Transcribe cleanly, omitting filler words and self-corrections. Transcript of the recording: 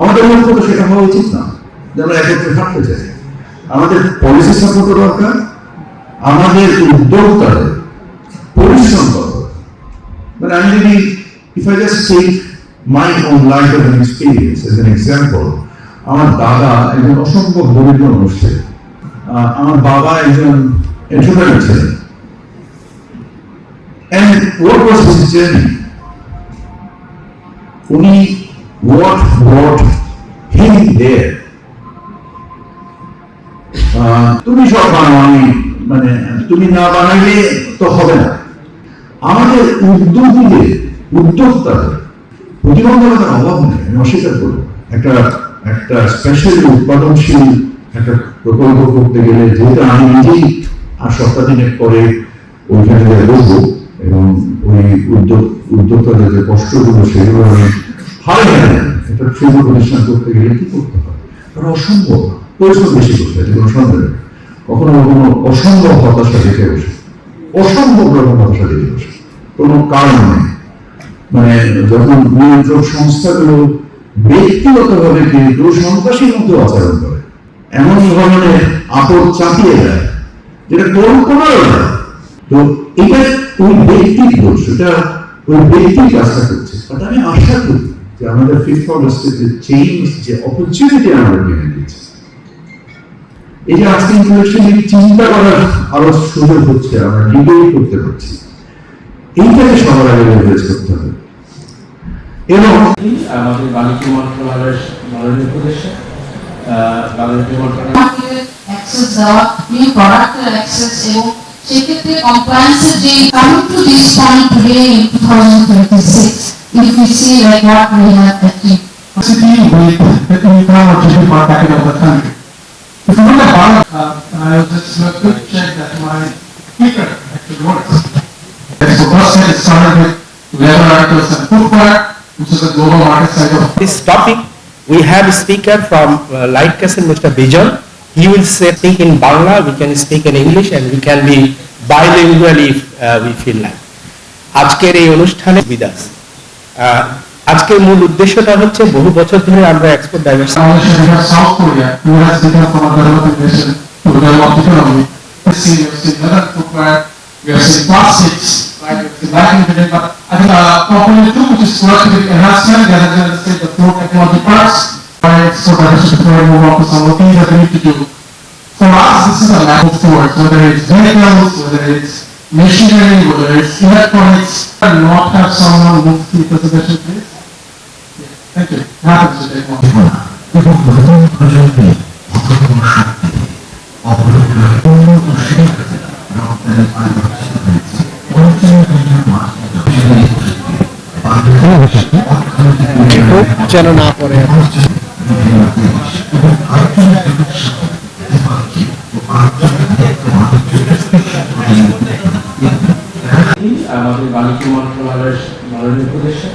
আমাদের লক্ষ্য তো সেটা হওয়া উচিত না যে আমরা একত্রে থাকতে চাই। আমাদের পলিসি সাপোর্ট দরকার, আমাদের উদ্যোক্তাদের পরিশ্রম দরকার। মানে আমি যদি if I just take my own life as an experience, as an example, আমার দাদা একজন অসম্ভব দরিদ্র মানুষ ছিলেন, আমার বাবা একজন এন্টারপ্রেনার ছিলেন। And what was his journey? What brought him there? তুমি সব বানাও, আমি মানে তুমি না বানাইলে তো হবে না। আমাদের উদ্যোক্তাদের প্রতিবন্ধকতার অভাব নেই, আমি অস্বীকার করবো। একটা স্পেশাল উৎপাদনশীল একটা প্রকল্প করতে গেলে, যেহেতু আমি নিজেই আর সপ্তাহ দিনের পরে ওইখানে বসবো এবং ওই উদ্যোক্তাদের যে কষ্টগুলো সেগুলো আমি একটা শিল্প প্রতিষ্ঠান করতে গেলে কি করতে হয়, তারা অসম্ভব পরিশ্রম বেশি করতে হয়, কোনো সন্দেহ নেই। কখনো কখনো অসম্ভব হতাশা দেখে বসে, অসম্ভব রকম হতাশা দেখে বসে, কোনো কারণ নেই। মানে যখন নিয়ন্ত্রক সংস্থাগুলো ব্যক্তিগতভাবে কিন্তু সন্ত্রাসীর মতো আচরণ করে, এমন ধরনের আপদ চাপিয়ে দেয় যেটা কল্পনাও না। তো এটা ওই ব্যক্তির দোষ, এটা ওই ব্যক্তির কাজটা করছে। বাট আমি আশা করি যে আমাদের ফিফথ অগস্টে যে চেঞ্জ, যে অপরচুনিটি আমাদের মেনে দিয়েছে, এই যে আজকে ইন্টারন্যাশনালি চিন্তা করার আরো সুযোগ হচ্ছে, আমরা ডিবেট করতে পারছি, এইটাকে সবার আগে লেভারেজ করতে হবে। এবং আমাদের বাণিজ্য মন্ত্রণালয়ের মাননীয় উপদেষ্টা বাণিজ্য মন্ত্রণালয় অ্যাক্সেস দেওয়া, নিউ প্রোডাক্টের অ্যাক্সেস, এবং সেক্ষেত্রে কমপ্লায়েন্সের যে coming to this point today in 2026 if we see like what we have achieved. City with the income or GDP per capita of the country. If you look at I was just a quick check that my speaker actually works. So first it started with leather articles and footwear, which is the global market side of this topic. We have a speaker from Light Castle, Mr. Bijan. He will speak in Bangla, we can speak in English, and we can be bilingual if we feel like. আজকের এই অনুষ্ঠানে বিদাস, আজকের মূল উদ্দেশ্যটা হচ্ছে বহু বছর ধরে আমরা export diversity South Korea, who has become from a developing nation to a developed economy. We have seen leather footwear, we have seen plastics, right? We have seen lighting today, but I think component two, which is productivity enhancement, that has been the state of food technology parts. Export diversity before we move on to some of the things that we need to do. For us, this is a map of towards, whether it's vehicles, whether it's machinery, whether it's electronics, and not have someone move to the presentation, please. Thank you. Happens to take one. যেন না পড়ে আমাদের বাণিজ্য মন্ত্রণালয়ের মাননীয় উপদেষ্টা